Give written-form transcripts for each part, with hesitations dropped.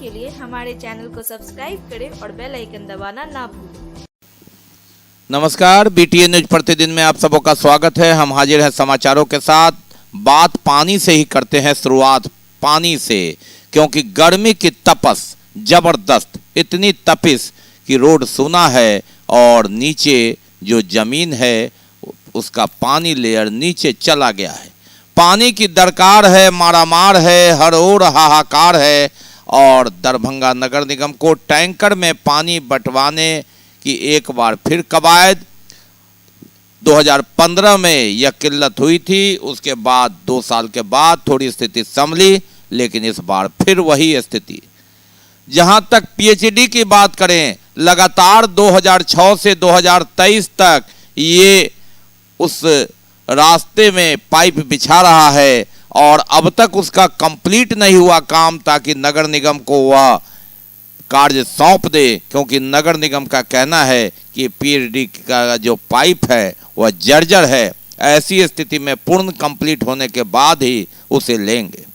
के लिए हमारे चैनल को सब्सक्राइब करें और बेल आइकन दबाना ना भूलें। नमस्कार, बीटीएन न्यूज प्रतिदिन में आप सबों का स्वागत है। हम हाजिर हैं समाचारों के साथ। बात पानी से ही करते हैं, शुरुआत पानी से, क्योंकि गर्मी की तपस जबरदस्त, इतनी तपिश कि रोड सूना है और नीचे जो जमीन है उसका पानी लेयर नीचे चला गया है। पानी की दरकार है, मारामार है, हर ओर हाहाकार है और दरभंगा नगर निगम को टैंकर में पानी बंटवाने की एक बार फिर कवायद। 2015 में यह किल्लत हुई थी, उसके बाद 2 साल के बाद थोड़ी स्थिति संभली, लेकिन इस बार फिर वही स्थिति। जहां तक पीएचडी की बात करें, लगातार 2006 से 2023 तक ये उस रास्ते में पाइप बिछा रहा है और अब तक उसका कंप्लीट नहीं हुआ काम, ताकि नगर निगम को वह कार्य सौंप दे, क्योंकि नगर निगम का कहना है कि पीएचडी का जो पाइप है वह जर्जर है। ऐसी स्थिति में पूर्ण कंप्लीट होने के बाद ही उसे लेंगे।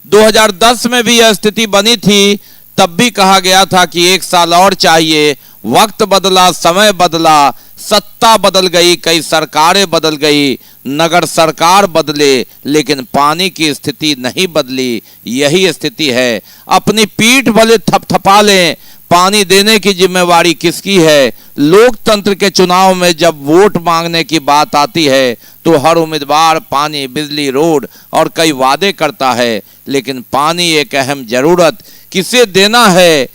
2010 में भी यह स्थिति बनी थी, तब भी कहा गया था कि 1 साल और चाहिए। वक्त बदला, समय बदला, सत्ता बदल गई, कई सरकारें बदल गई, नगर सरकार बदले, लेकिन पानी की स्थिति नहीं बदली। यही स्थिति है। अपनी पीठ भले थपथपा लें, पानी देने की जिम्मेवारी किसकी है? लोकतंत्र के चुनाव में जब वोट मांगने की बात आती है तो हर उम्मीदवार पानी, बिजली, रोड और कई वादे करता है, लेकिन पानी एक अहम जरूरत किसे देना है?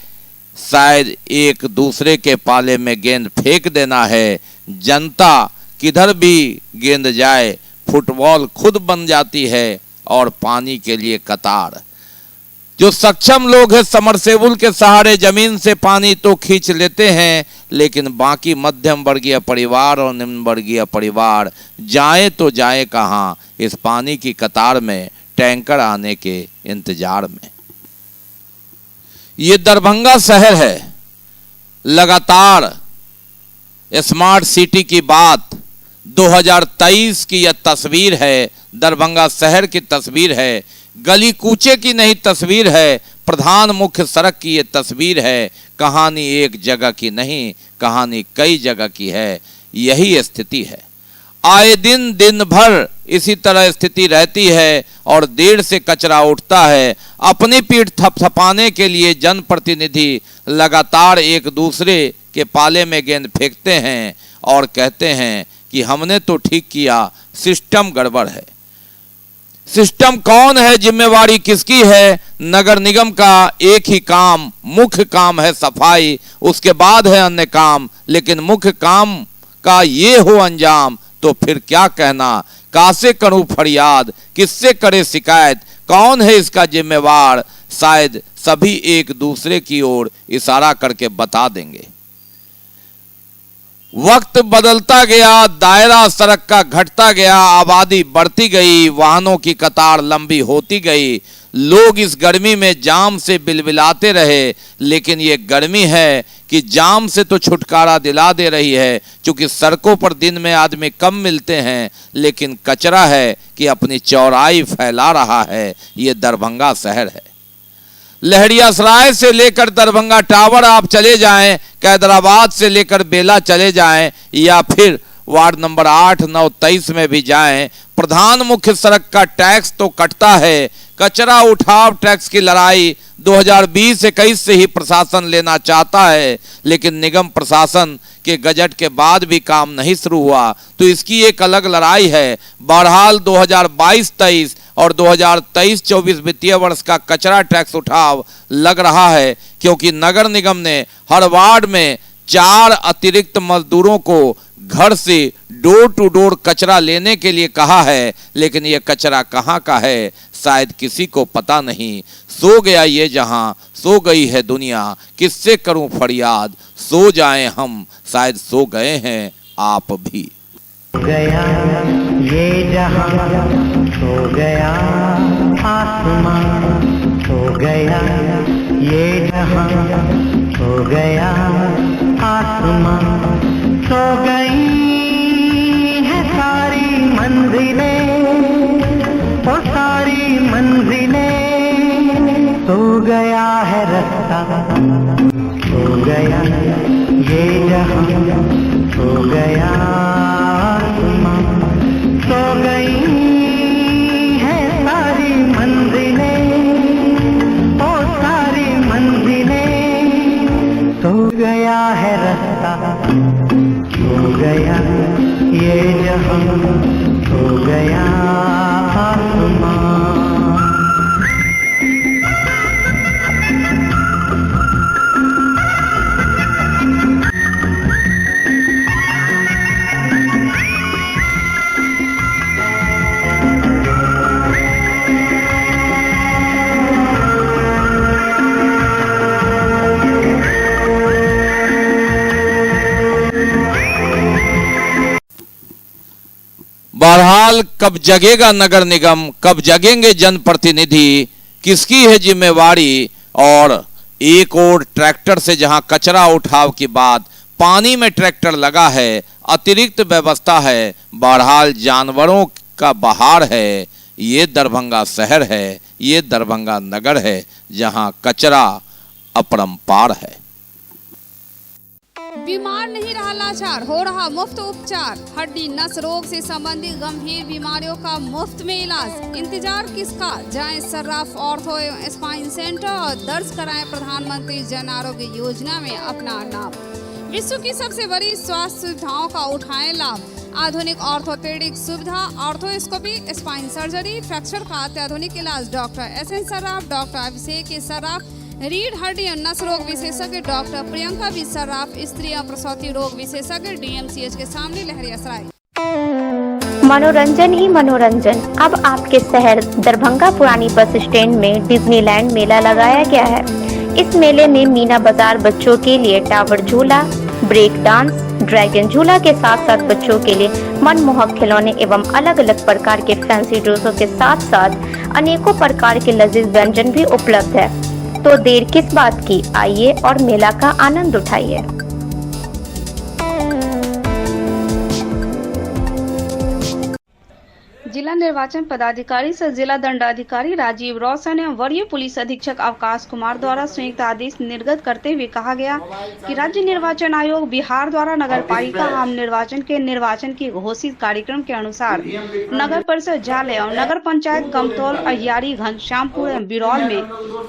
शायद एक दूसरे के पाले में गेंद फेंक देना है। जनता किधर भी गेंद जाए, फुटबॉल खुद बन जाती है और पानी के लिए कतार। जो सक्षम लोग हैं समरसेबुल के सहारे जमीन से पानी तो खींच लेते हैं, लेकिन बाकी मध्यम वर्गीय परिवार और निम्न वर्गीय परिवार जाए तो जाए कहाँ इस पानी की कतार में, टैंकर आने के इंतजार में। ये दरभंगा शहर है। लगातार स्मार्ट सिटी की बात 2023 की यह तस्वीर है, दरभंगा शहर की तस्वीर है, गली कूचे की नहीं तस्वीर है, प्रधान मुख्य सड़क की ये तस्वीर है। कहानी एक जगह की नहीं, कहानी कई जगह की है। यही स्थिति है। आए दिन दिन भर इसी तरह स्थिति रहती है और देर से कचरा उठता है। अपनी पीठ थपथपाने के लिए जनप्रतिनिधि लगातार एक दूसरे के पाले में गेंद फेंकते हैं और कहते हैं कि हमने तो ठीक किया, सिस्टम गड़बड़ है। सिस्टम कौन है? जिम्मेवारी किसकी है? नगर निगम का एक ही काम, मुख्य काम है सफाई, उसके बाद है अन्य काम, लेकिन मुख्य काम का ये हो अंजाम तो फिर क्या कहना? कासे करूं फरियाद, किससे करे शिकायत, कौन है इसका जिम्मेवार? शायद सभी एक दूसरे की ओर इशारा करके बता देंगे। वक्त बदलता गया, दायरा सड़क का घटता गया, आबादी बढ़ती गई, वाहनों की कतार लंबी होती गई। लोग इस गर्मी में जाम से बिलबिलाते रहे, लेकिन ये गर्मी है कि जाम से तो छुटकारा दिला दे रही है, क्योंकि सड़कों पर दिन में आदमी कम मिलते हैं, लेकिन कचरा है कि अपनी चौड़ाई फैला रहा है। ये दरभंगा शहर है। लहरियासराय से लेकर दरभंगा टावर आप चले जाएं, कैदराबाद से लेकर बेला चले जाएं, या फिर वार्ड नंबर 8, 9, 23 में भी जाएं, प्रधान मुख्य सड़क का टैक्स तो कटता है। कचरा उठाव टैक्स की लड़ाई 2020-21 से ही प्रशासन लेना चाहता है, लेकिन निगम प्रशासन के गजट के बाद भी काम नहीं शुरू हुआ, तो इसकी एक अलग लड़ाई है। बहरहाल 2022-23 और 2023-24 वित्तीय वर्ष का कचरा टैक्स उठाव लग रहा है, क्योंकि नगर निगम ने हर वार्ड में 4 अतिरिक्त मजदूरों को घर से डोर टू डोर कचरा लेने के लिए कहा है, लेकिन यह कचरा कहाँ का है शायद किसी को पता नहीं। सो गया ये जहां, सो गई है दुनिया, किससे करूं फरियाद, सो जाएं हम, शायद सो गए हैं आप भी। गया ये जहां, सो गया आसमां, सो गया ये जहां, सो गया आसमां, सो गई है सारी मंजिलें, वो सारी मंजिलें सो गया है रास्ता, खो गया ये जहां, खो गया आसमां, खो गई है सारी मंजिलें, ओ सारी मंजिलें, खो गया है रास्ता, खो गया ये जहां, खो गया आसमां। बहरहाल कब जगेगा नगर निगम, कब जगेंगे जनप्रतिनिधि, किसकी है जिम्मेवारी। और एक और ट्रैक्टर से जहां कचरा उठाव की बात, पानी में ट्रैक्टर लगा है, अतिरिक्त व्यवस्था है। बहरहाल जानवरों का बहार है। ये दरभंगा शहर है, ये दरभंगा नगर है जहां कचरा अपरंपार है। बीमार नहीं रहा लाचार, हो रहा मुफ्त उपचार। हड्डी नस रोग से संबंधित गंभीर बीमारियों का मुफ्त में इलाज। इंतजार किसका, जाएं सर्राफ ऑर्थो एवं स्पाइन सेंटर और दर्ज कराएं प्रधानमंत्री जन आरोग्य योजना में अपना नाम। विश्व की सबसे बड़ी स्वास्थ्य सुविधाओं का उठाएं लाभ। आधुनिक ऑर्थोपेडिक सुविधा, ऑर्थोस्कोपी, स्पाइन सर्जरी, फ्रैक्चर का अत्याधुनिक इलाज। Doctor S N Sarraf, doctor Abhishek Sarraf, रीढ़ हड्डी और नस रोग विशेषज्ञ डॉक्टर प्रियंका बी सर्राफ, स्त्री और प्रसूति रोग विशेषज्ञ डीएमसीएच के सामने लहरियासराय। मनोरंजन ही मनोरंजन। अब आपके शहर दरभंगा पुरानी बस स्टैंड में डिज्नीलैंड मेला लगाया गया है। इस मेले में मीना बाजार बच्चों के लिए टावर झूला, ब्रेक डांस, ड्रैगन झूला के साथ साथ बच्चों के लिए मनमोहक खिलौने एवं अलग अलग प्रकार के फैंसी ड्रेसों के साथ साथ अनेकों प्रकार के लजीज व्यंजन भी उपलब्ध है। तो देर किस बात की, आइए और मेला का आनंद उठाइए। जिला निर्वाचन पदाधिकारी सह जिला दंडाधिकारी राजीव रोशन एवं वरीय पुलिस अधीक्षक अवकाश कुमार द्वारा संयुक्त आदेश निर्गत करते हुए कहा गया कि राज्य निर्वाचन आयोग बिहार द्वारा नगर पालिका आम निर्वाचन के निर्वाचन की घोषित कार्यक्रम के अनुसार नगर परिषद जाले एवं नगर पंचायत कमतौल, अहियारी, घनश्यामपुर एवं बिरौल में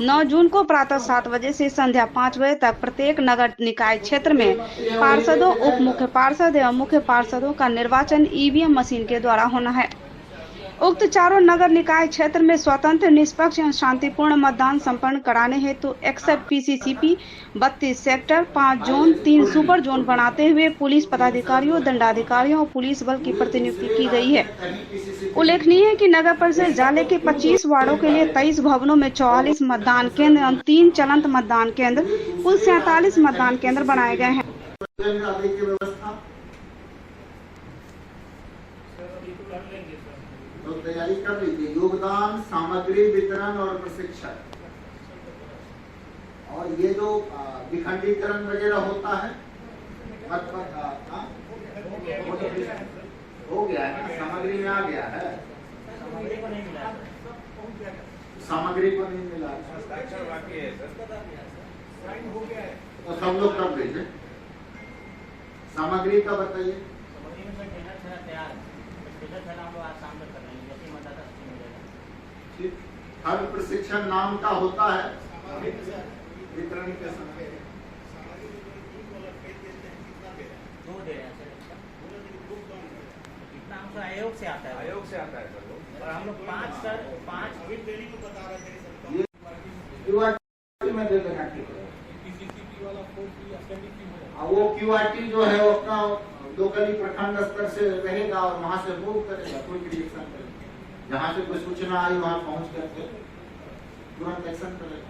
9 जून को प्रातः 7 बजे से संध्या 5 बजे तक प्रत्येक नगर निकाय क्षेत्र में पार्षदों, उप मुख्य पार्षद एवं मुख्य पार्षदों का निर्वाचन ईवीएम मशीन के द्वारा होना है। उक्त चारों नगर निकाय क्षेत्र में स्वतंत्र, निष्पक्ष एवं शांतिपूर्ण मतदान संपन्न कराने हेतु except PCCP 32 sector, 5 zone, 3 super zone बनाते हुए पुलिस पदाधिकारियों, दंडाधिकारियों और पुलिस बल की प्रतिनियुक्ति की गई है। उल्लेखनीय है कि नगर परिषद जाले के 25 वार्डों के लिए 23 भवनों में 44 मतदान केंद्र एवं 3 चलंत मतदान केंद्र, कुल 47 मतदान केंद्र बनाए गए हैं। तो तैयारी कर लीजिए। योगदान, सामग्री वितरण और प्रशिक्षण, और ये जो विखंडीकरण वगैरह होता है हो गया है, सामग्री में आ गया है, सामग्री को नहीं मिला, तो सब लोग कर दीजिए। सामग्री का बताइए। हर प्रशिक्षण नाम का होता है, वितरण के समय आयोग से आता है, आयोग से आता है सर। और हम लोग 5 बता रहे थे में दे देना। वो क्यूआरटी जो है वो अपना लोकली प्रखंड स्तर से रहेगा और वहां से मूव करेगा, कोई भी एक्शन करेगा। जहाँ से कोई सूचना आई वहाँ पहुँच करके तुरंत एक्शन करेगा।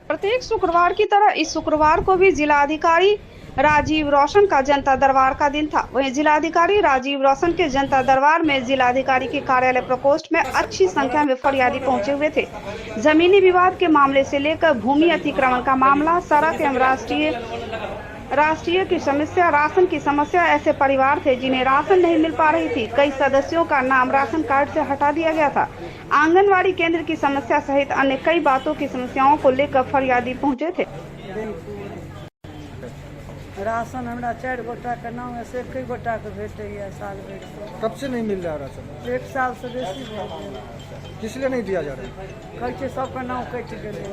प्रत्येक शुक्रवार की तरह इस शुक्रवार को भी जिलाधिकारी राजीव रोशन का जनता दरबार का दिन था। वहीं जिलाधिकारी राजीव रोशन के जनता दरबार में जिलाधिकारी के कार्यालय प्रकोष्ठ में अच्छी संख्या में फरियादी पहुंचे हुए थे। जमीनी विवाद के मामले से लेकर भूमि अतिक्रमण का मामला, सड़क एवं राष्ट्रीय राष्ट्रीय की समस्या, राशन की समस्या। ऐसे परिवार थे जिन्हें राशन नहीं मिल पा रही थी। कई सदस्यों का नाम राशन कार्ड से हटा दिया गया था। आंगनवाड़ी केंद्र की समस्या सहित अन्य कई बातों की समस्याओं को लेकर फरियादी पहुंचे थे। राशन हमरा 4 गोटा के नाम है से कई गोटा के भेटैया साल भर से। कब से नहीं मिल रहा राशन? 1 साल से बेसी भऽ गेल। किस लिए नहीं दिया जा रहा? कहै छै सबके नाम कटि गेलै,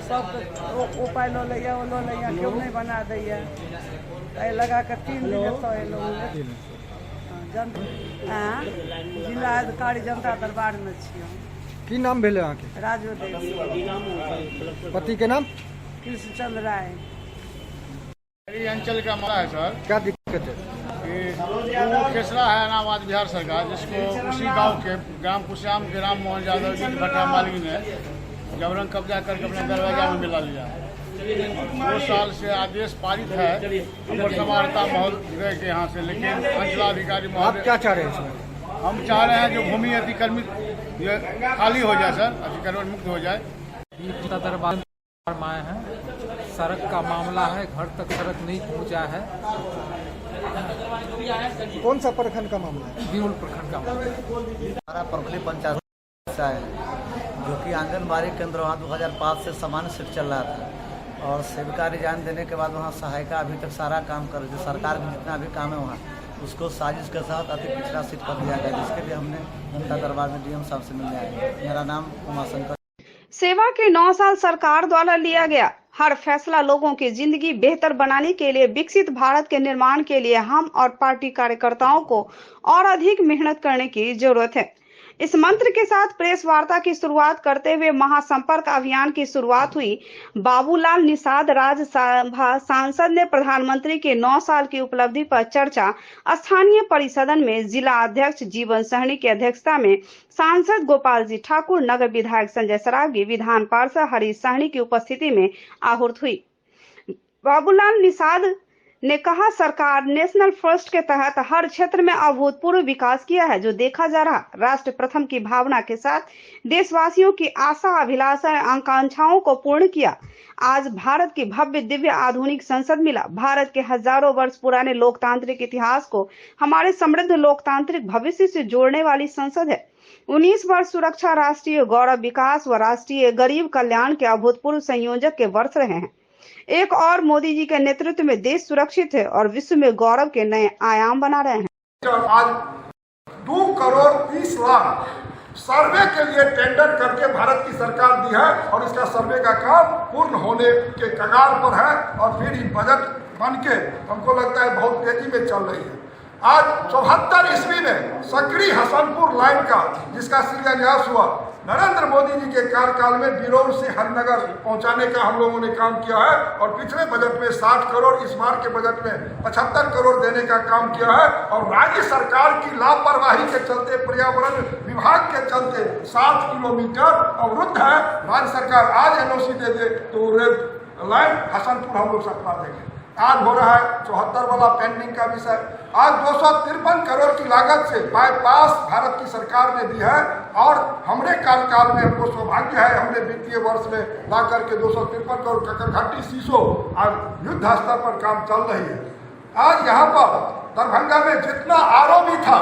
सब ओ पाइ लऽ लैया, ओ लऽ लैया, केओ नहीं बना दैया। एहि लगा के 3 दिन एतऽ एलहुँ। जिला अधिकारी जनता दरबार में छियै। की नाम भेले अहाँके? राजो देवी। पति के नाम? कृष्णचंद्र राय। अंचल का मामला है सर। क्या दिक्कत है? वो खेसरा है अनाबाद बिहार सरकार, जिसको उसी गांव के ग्राम कुश्याम के राम मोहन यादव जी की भट्टा मालिक ने जबरन कब्जा करके अपने दरवाजा में मिला लिया। 2 साल से आदेश पारित है समाहर्ता महोदय के यहाँ से, लेकिन अंचलाधिकारी आप महोदय। क्या चाह रहे हैं इसमें? हम चाह रहे हैं जो भूमि अतिक्रमित ये खाली हो जाए सर, अतिक्रमण मुक्त हो जाए। दरबार में आए हैं, सड़क का मामला है, घर तक सड़क नहीं पहुंचा है। कौन सा प्रखंड का मामला है? बिहुल प्रखंड का मामला हमारा परखली पंचायत है, जो कि आंगनबाड़ी केंद्र वहाँ 2005 से सामान्य सीट चल रहा था, और सेविका रिजाइन देने के बाद वहाँ सहायिका अभी तक सारा काम कर रही है। सरकार में जितना भी काम है वहाँ उसको साजिश के साथ अति पिछड़ा सीट कर दिया गया, जिसके लिए हमने जनता दरबार में डीएम साहब से मिलने आए। मेरा नाम उमाशंकर। सेवा के 9 साल सरकार द्वारा लिया गया हर फैसला लोगों की जिंदगी बेहतर बनाने के लिए, विकसित भारत के निर्माण के लिए हम और पार्टी कार्यकर्ताओं को और अधिक मेहनत करने की जरूरत है। इस मंत्र के साथ प्रेस वार्ता की शुरुआत करते हुए महासंपर्क अभियान की शुरुआत हुई। बाबूलाल निषाद राज्यसभा सांसद ने प्रधानमंत्री के 9 साल की उपलब्धि पर चर्चा स्थानीय परिसदन में जिला अध्यक्ष जीवन सहनी की अध्यक्षता में सांसद गोपाल जी ठाकुर, नगर विधायक संजय सरावगी, विधान पार्षद हरीश सहनी की उपस्थिति में आहूत हुई। बाबूलाल निषाद ने कहा, सरकार नेशनल फर्स्ट के तहत हर क्षेत्र में अभूतपूर्व विकास किया है। जो देखा जा रहा राष्ट्र प्रथम की भावना के साथ देशवासियों की आशा, अभिलाषा, आकांक्षाओं को पूर्ण किया। आज भारत की भव्य दिव्य आधुनिक संसद मिला। भारत के हजारों वर्ष पुराने लोकतांत्रिक इतिहास को हमारे समृद्ध लोकतांत्रिक भविष्य से जोड़ने वाली संसद है। 19 वर्ष सुरक्षा, राष्ट्रीय गौरव, विकास व राष्ट्रीय गरीब कल्याण के अभूतपूर्व संयोजक के वर्ष रहे हैं। एक और मोदी जी के नेतृत्व में देश सुरक्षित है और विश्व में गौरव के नए आयाम बना रहे हैं। आज 2 करोड़ 30 लाख सर्वे के लिए टेंडर करके भारत की सरकार दी है, और इसका सर्वे का काम पूर्ण होने के कगार पर है, और फिर ही बजट बन के हमको लगता है बहुत तेजी में चल रही है। आज 74 ईस्वी में सकरी हसनपुर लाइन का जिसका शिलान्यास हुआ, नरेंद्र मोदी जी के कार्यकाल में बिरौल से हरिनगर पहुंचाने का हम लोगों ने काम किया है, और पिछले बजट में 60 करोड़, इस बार के बजट में 75 करोड़ देने का काम किया है। और राज्य सरकार की लापरवाही के चलते, पर्यावरण विभाग के चलते 7 किलोमीटर अवरुद्ध है। राज्य सरकार आज एनओसी दे दे तो रेल लाइन हसनपुर हम लोग सपना देंगे। आज हो रहा है 74 वाला पेंडिंग का विषय। आज 253 करोड़ की लागत से बाईपास भारत की सरकार ने दी है, और हमारे कार्यकाल में हमको सौभाग्य है, हमने वित्तीय वर्ष में ला करके 253 करोड़ ककरघट्टी सीसो आज युद्ध स्तर पर काम चल रही है। आज यहाँ पर दरभंगा में जितना आरोपी था,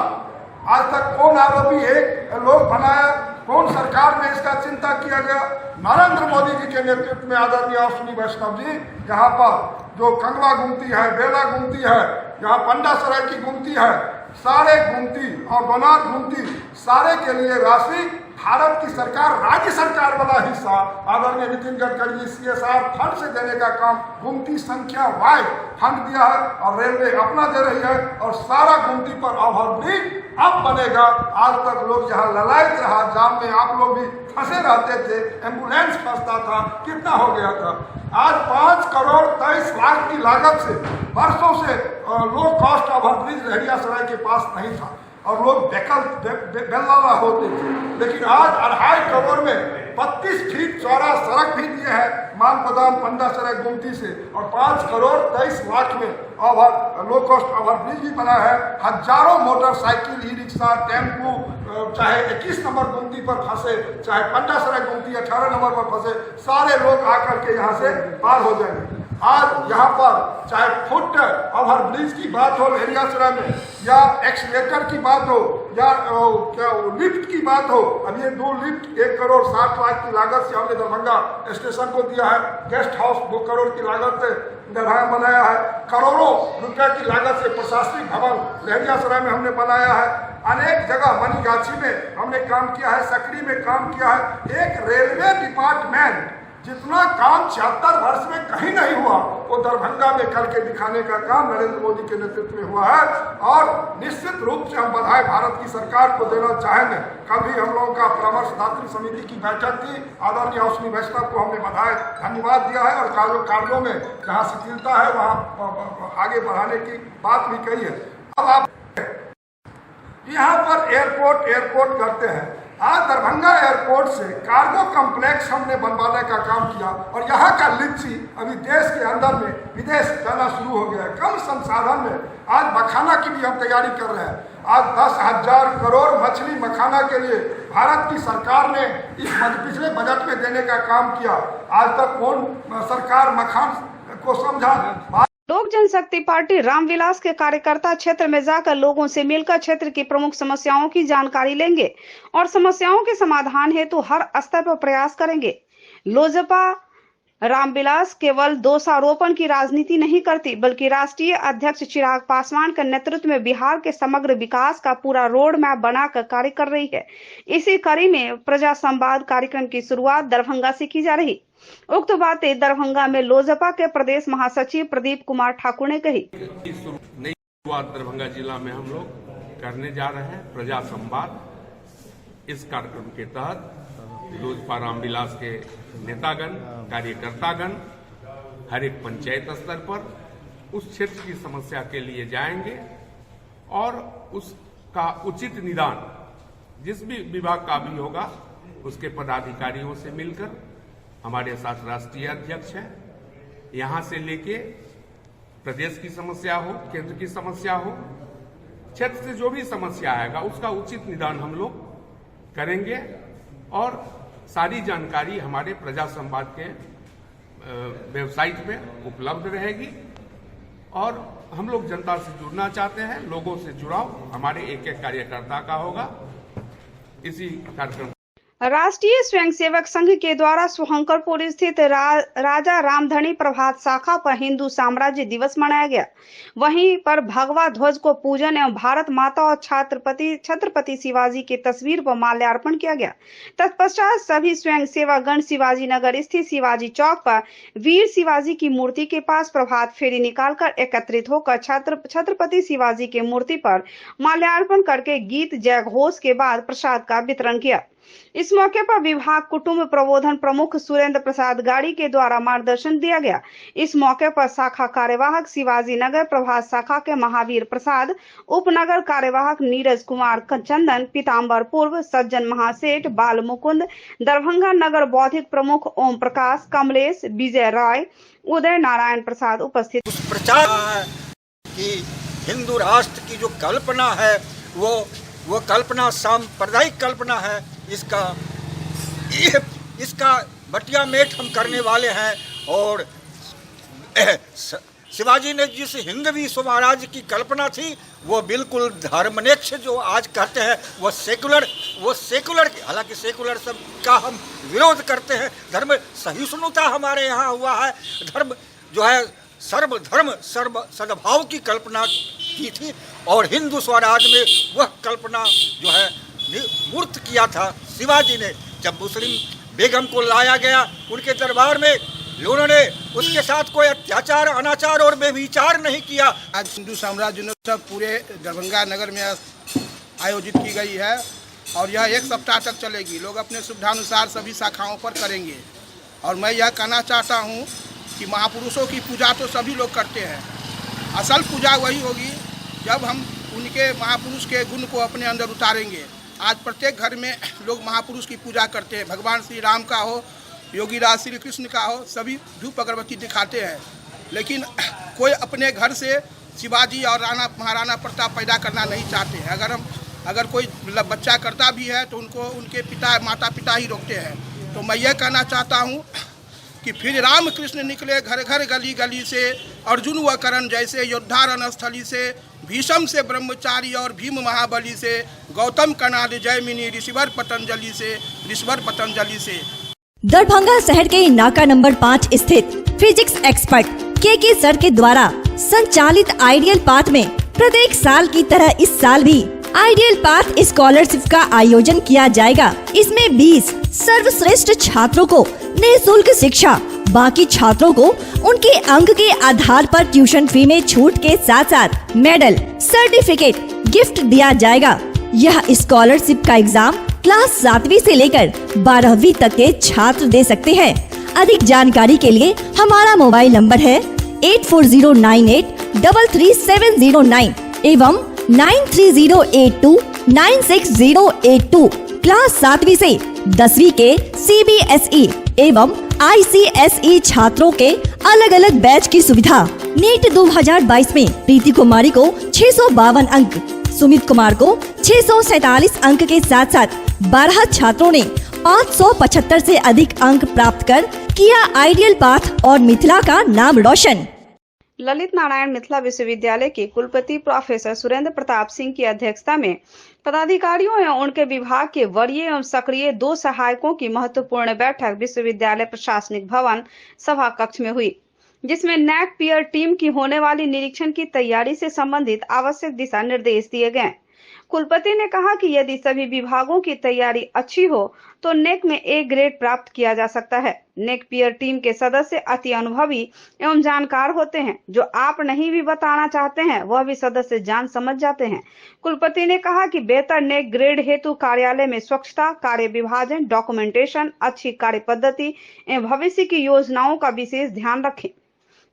आज तक कौन आरोपी एक लोग बनाया, कौन सरकार में इसका चिंता किया गया? नरेंद्र मोदी जी के नेतृत्व में आदरणीय अश्विनी वैष्णव जी यहाँ पर जो कंगवा गुमती है, बेला गुमती है, यहाँ पंडा सराय की गुमती है, सारे गुमती और बनार गुमती सारे के लिए राशि भारत की सरकार, राज्य सरकार वाला हिस्सा आदरणीय नितिन गडकरी जी CSR फंड से देने का काम गुमती संख्या वाइज फंड दिया है, और रेलवे अपना दे रही है, और सारा गुमती पर ओवरब्रिज अब बनेगा। आज तक लोग यहाँ ललायत रहा, जाम में आप लोग भी फंसे रहते थे, एम्बुलेंस फंसता था, कितना हो गया था। आज 5 करोड़ 23 लाख की लागत से वर्षों से लो कॉस्ट ओवरब्रिज लहरिया सराय के पास नहीं था, और लोग बेल्ला होते थे। लेकिन आज 2.5 करोड़ में 32 फीट चौड़ा सड़क भी दिए है मान बदाम पंडा सराय गुमती से, और 5 करोड़ 23 लाख में लो कॉस्ट ओवरब्रिज भी बना है। हजारों मोटरसाइकिल, ई रिक्शा, टेम्पू, चाहे 21 नंबर गुमती पर फंसे, चाहे पंडा सराय गुमती 18 नंबर पर फंसे, सारे लोग आकर के यहाँ से पार हो जाएंगे। आज यहाँ पर चाहे फुट ओवर ब्रिज की बात हो लहरियासराय में, या एक्सीलेटर की बात हो, या लिफ्ट की बात हो, अब ये 2 लिफ्ट 1 करोड़ 60 लाख की लागत से हमने दरभंगा स्टेशन को दिया है। गेस्ट हाउस 2 करोड़ की लागत से बनाया है। करोड़ों रुपए की लागत से प्रशासनिक भवन लहरियासराय में हमने बनाया है। अनेक जगह मनीगाछी में हमने काम किया है, सकरी में काम किया है। एक रेलवे डिपार्टमेंट जितना काम 76 वर्ष में कहीं नहीं हुआ, वो दरभंगा में करके दिखाने का काम नरेंद्र मोदी के नेतृत्व में हुआ है। और निश्चित रूप से हम बधाई भारत की सरकार को देना चाहेंगे। कल भी हम लोगों का परामर्शदात्री समिति की बैठक थी, आदरणीय अश्विनी वैष्णव को हमने बधाई धन्यवाद दिया है, और कार्यों में जहाँ शिथिलता है वहाँ आगे बढ़ाने की बात भी कही है। अब आप यहाँ पर एयरपोर्ट करते हैं। आज दरभंगा एयरपोर्ट से कार्गो कॉम्प्लेक्स हमने बनवाने का काम किया, और यहाँ का लीची अभी देश के अंदर में विदेश जाना शुरू हो गया है। कम संसाधन में आज मखाना की भी हम तैयारी कर रहे हैं। आज 10,000 करोड़ मछली मखाना के लिए भारत की सरकार ने इस पिछले बजट में देने का काम किया। आज तक कौन सरकार मखान को समझा? लोक जनशक्ति पार्टी रामविलास के कार्यकर्ता क्षेत्र में जाकर लोगों से मिलकर क्षेत्र की प्रमुख समस्याओं की जानकारी लेंगे और समस्याओं के समाधान हेतु हर स्तर पर प्रयास करेंगे। लोजपा रामविलास केवल दोषारोपण की राजनीति नहीं करती, बल्कि राष्ट्रीय अध्यक्ष चिराग पासवान के नेतृत्व में बिहार के समग्र विकास का पूरा रोड मैप बनाकर कार्य कर रही है। इसी कड़ी में प्रजा संवाद कार्यक्रम की शुरुआत दरभंगा से की जा रही। उक्त बातें दरभंगा में लोजपा के प्रदेश महासचिव प्रदीप कुमार ठाकुर ने कही। नई शुरुआत दरभंगा जिला में हम लोग करने जा रहे हैं प्रजा संवाद। इस कार्यक्रम के तहत लोजपा रामविलास के नेतागण, कार्यकर्तागण हर एक पंचायत स्तर पर उस क्षेत्र की समस्या के लिए जाएंगे और उसका उचित निदान जिस भी विभाग का भी होगा उसके पदाधिकारियों से मिलकर, हमारे साथ राष्ट्रीय अध्यक्ष हैं, यहां से लेके प्रदेश की समस्या हो, केंद्र की समस्या हो, क्षेत्र से जो भी समस्या आएगा उसका उचित निदान हम लोग करेंगे। और सारी जानकारी हमारे प्रजा संवाद के वेबसाइट पे उपलब्ध रहेगी। और हम लोग जनता से जुड़ना चाहते हैं, लोगों से जुड़ाव हमारे एक एक कार्यकर्ता का होगा। इसी कार्यक्रम राष्ट्रीय स्वयंसेवक संघ के द्वारा सोहंकरपुर स्थित राजा रामधनी प्रभात शाखा पर हिंदू साम्राज्य दिवस मनाया गया। वहीं पर भगवा ध्वज को पूजन एवं भारत माता और छत्रपति शिवाजी की तस्वीर पर माल्यार्पण किया गया। तत्पश्चात सभी स्वयंसेवक गण शिवाजी नगर स्थित शिवाजी चौक पर वीर शिवाजी की मूर्ति के पास प्रभात फेरी निकालकर एकत्रित होकर छत्रपति शिवाजी की मूर्ति पर माल्यार्पण करके गीत जय घोष के बाद प्रसाद का वितरण किया। इस मौके पर विभाग कुटुंब प्रबोधन प्रमुख सुरेंद्र प्रसाद गाड़ी के द्वारा मार्गदर्शन दिया गया। इस मौके पर शाखा कार्यवाहक शिवाजी नगर प्रभात शाखा के महावीर प्रसाद, उपनगर कार्यवाहक नीरज कुमार चंदन, पीताम्बर पूर्व, सज्जन महासेठ, बाल मुकुंद, दरभंगा नगर बौद्धिक प्रमुख ओम प्रकाश, कमलेश, विजय राय, उदय नारायण प्रसाद उपस्थित। प्रचार है कि हिंदू राष्ट्र की जो कल्पना है वो कल्पना सांप्रदायिक कल्पना है। इसका बटिया मेट हम करने वाले हैं। और शिवाजी ने जिस हिंदवी स्वराज्य की कल्पना थी वो बिल्कुल धर्मनिरपेक्ष जो आज कहते हैं वो सेकुलर हालांकि सेकुलर सब का हम विरोध करते हैं। धर्म सहिष्णुता हमारे यहाँ हुआ है। धर्म जो है सर्वधर्म सर्व सद्भाव की कल्पना की थी और हिंदू स्वराज में वह कल्पना जो है मूर्त किया था शिवाजी ने। जब मुस्लिम बेगम को लाया गया उनके दरबार में, उन्होंने उसके साथ कोई अत्याचार, अनाचार और बेविचार नहीं किया। आज हिंदू साम्राज्य उत्सव पूरे दरभंगा नगर में आयोजित की गई है और यह 1 सप्ताह तक चलेगी। लोग अपने सुविधानुसार सभी शाखाओं पर करेंगे। और मैं यह कहना चाहता हूँ कि महापुरुषों की पूजा तो सभी लोग करते हैं, असल पूजा वही होगी जब हम उनके महापुरुष के गुण को अपने अंदर उतारेंगे। आज प्रत्येक घर में लोग महापुरुष की पूजा करते हैं। भगवान श्री राम का हो, योगीराज श्री कृष्ण का हो, सभी धूप अगरबत्ती दिखाते हैं। लेकिन कोई अपने घर से शिवाजी और राणा महाराणा प्रताप पैदा करना नहीं चाहते हैं। अगर कोई बच्चा करता भी है तो उनको उनके माता पिता ही रोकते हैं। तो मैं ये कहना चाहता हूँ कि फिर रामकृष्ण निकले घर घर गली गली से, अर्जुन व कर्ण जैसे योद्धा रणस्थली से, भीष्म से ब्रह्मचारी और भीम महाबली से, गौतम कनाद जयमिनी ऋषिवर पतंजलि से। दरभंगा शहर के नाका नंबर 5 स्थित फिजिक्स एक्सपर्ट के सर के द्वारा संचालित आइडियल पाथ में प्रत्येक साल की तरह इस साल भी आइडियल पाथ स्कॉलरशिप का आयोजन किया जाएगा। इसमें 20 सर्वश्रेष्ठ छात्रों को निःशुल्क शिक्षा, बाकी छात्रों को उनके अंक के आधार पर ट्यूशन फी में छूट के साथ साथ मेडल, सर्टिफिकेट गिफ्ट दिया जाएगा। यह स्कॉलरशिप का एग्जाम क्लास 7वीं से लेकर 12वीं तक के छात्र दे सकते हैं। अधिक जानकारी के लिए हमारा मोबाइल नंबर है 8409833709 एवं 9308296082। क्लास 7वीं से 10वीं के CBSE एवं ICSE छात्रों के अलग अलग बैच की सुविधा। नीट 2022 में प्रीति कुमारी को 652 अंक, सुमित कुमार को 647 अंक के साथ साथ 12 छात्रों ने 575 से अधिक अंक प्राप्त कर किया आइडियल पाथ और मिथिला का नाम रोशन। ललित नारायण मिथिला विश्वविद्यालय के कुलपति प्रोफेसर सुरेंद्र प्रताप सिंह की अध्यक्षता में पदाधिकारियों एवं उनके विभाग के वरीय एवं सक्रिय 2 सहायकों की महत्वपूर्ण बैठक विश्वविद्यालय प्रशासनिक भवन सभा कक्ष में हुई, जिसमें नैक पीयर टीम की होने वाली निरीक्षण की तैयारी से संबंधित आवश्यक दिशा निर्देश दिए गए। कुलपति ने कहा कि यदि सभी विभागों की तैयारी अच्छी हो तो नेक में A ग्रेड प्राप्त किया जा सकता है। नेक पीयर टीम के सदस्य अति अनुभवी एवं जानकार होते हैं, जो आप नहीं भी बताना चाहते हैं वह भी सदस्य जान समझ जाते हैं। कुलपति ने कहा कि बेहतर नेक ग्रेड हेतु कार्यालय में स्वच्छता, कार्य विभाजन, डॉक्यूमेंटेशन, अच्छी कार्य पद्धति एवं भविष्य की योजनाओं का विशेष ध्यान रखें।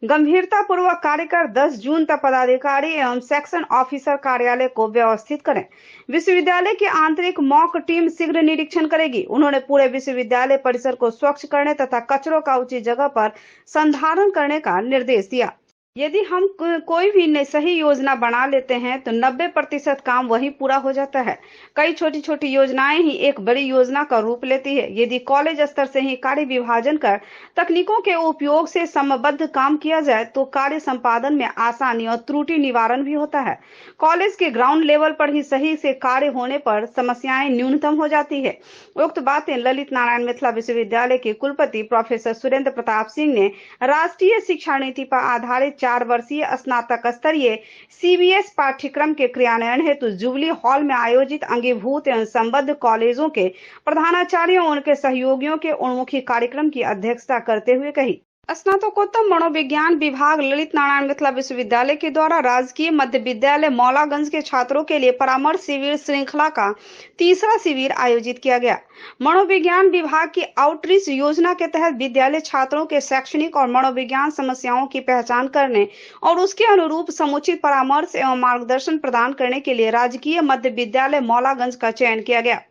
गंभीरता पूर्वक कार्य कर 10 जून तक पदाधिकारी एवं सेक्शन ऑफिसर कार्यालय को व्यवस्थित करें। विश्वविद्यालय की आंतरिक मॉक टीम शीघ्र निरीक्षण करेगी। उन्होंने पूरे विश्वविद्यालय परिसर को स्वच्छ करने तथा कचरों का उचित जगह पर संधारण करने का निर्देश दिया। यदि हम कोई भी सही योजना बना लेते हैं तो 90% काम वहीं पूरा हो जाता है। कई छोटी छोटी योजनाएं ही एक बड़ी योजना का रूप लेती है। यदि कॉलेज स्तर से ही कार्य विभाजन कर तकनीकों के उपयोग से समबद्ध काम किया जाए तो कार्य संपादन में आसानी और त्रुटि निवारण भी होता है। कॉलेज के ग्राउंड लेवल पर ही सही से कार्य होने पर समस्याएं न्यूनतम हो जाती है। उक्त बातें ललित नारायण मिथिला विश्वविद्यालय के कुलपति प्रोफेसर सुरेंद्र प्रताप सिंह ने राष्ट्रीय शिक्षा नीति पर आधारित 4 वर्षीय स्नातक स्तरीय CBS पाठ्यक्रम के क्रियान्वयन हेतु जुबली हॉल में आयोजित अंगीभूत एवं संबद्ध कॉलेजों के प्रधानाचार्यों और उनके सहयोगियों के उन्मुखी कार्यक्रम की अध्यक्षता करते हुए कही। स्नातकोत्तर मनोविज्ञान विभाग ललित नारायण मिथिला विश्वविद्यालय के द्वारा राजकीय मध्य विद्यालय मौलागंज के छात्रों के लिए परामर्श शिविर श्रृंखला का 3रा शिविर आयोजित किया गया। मनोविज्ञान विभाग की आउटरीच योजना के तहत विद्यालय छात्रों के शैक्षणिक और मनोविज्ञान समस्याओं की पहचान करने और उसके अनुरूप समुचित परामर्श एवं मार्गदर्शन प्रदान करने के लिए राजकीय मध्य विद्यालय मौलागंज का चयन किया गया।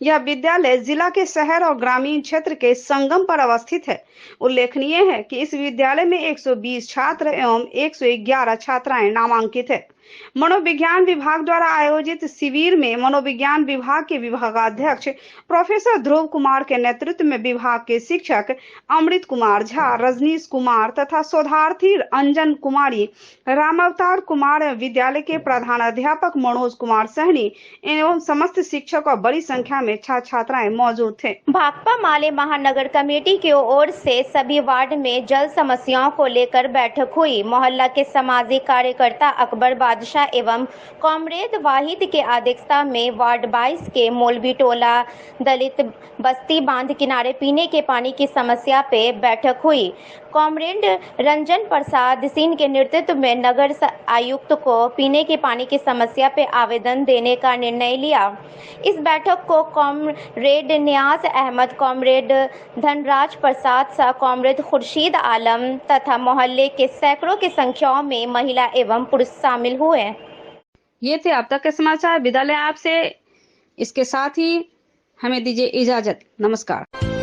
यह विद्यालय जिला के शहर और ग्रामीण क्षेत्र के संगम पर अवस्थित है। उल्लेखनीय है कि इस विद्यालय में 120 छात्र एवं 111 छात्राएं नामांकित है। मनोविज्ञान विभाग द्वारा आयोजित शिविर में मनोविज्ञान विभाग के विभागाध्यक्ष प्रोफेसर ध्रुव कुमार के नेतृत्व में विभाग के शिक्षक अमृत कुमार झा, रजनीश कुमार तथा शोधार्थी अंजन कुमारी, रामावतार कुमार, विद्यालय के प्रधानाध्यापक मनोज कुमार सहनी एवं समस्त शिक्षक और बड़ी संख्या में छात्र छात्राएं मौजूद थे। भाकपा माले महानगर कमेटी की ओर से सभी वार्ड में जल समस्याओं को लेकर बैठक हुई। मोहल्ला के सामाजिक कार्यकर्ता अकबर बादशाह एवं कॉमरेड वाहिद के अध्यक्षता में वार्ड 22 के मौलवी टोला दलित बस्ती बांध किनारे पीने के पानी की समस्या पे बैठक हुई। कॉमरेड रंजन प्रसाद सिंह के नेतृत्व में नगर आयुक्त को पीने के पानी की समस्या पे आवेदन देने का निर्णय लिया। इस बैठक को कॉमरेड नियाज अहमद, कॉमरेड धनराज प्रसाद शाह, कॉमरेड खुर्शीद आलम तथा मोहल्ले के सैकड़ों की संख्या में महिला एवं पुरुष शामिल हुए। ये थे अब तक के समाचार। विदा लें आपसे। इसके साथ ही हमें दीजिए इजाजत। नमस्कार।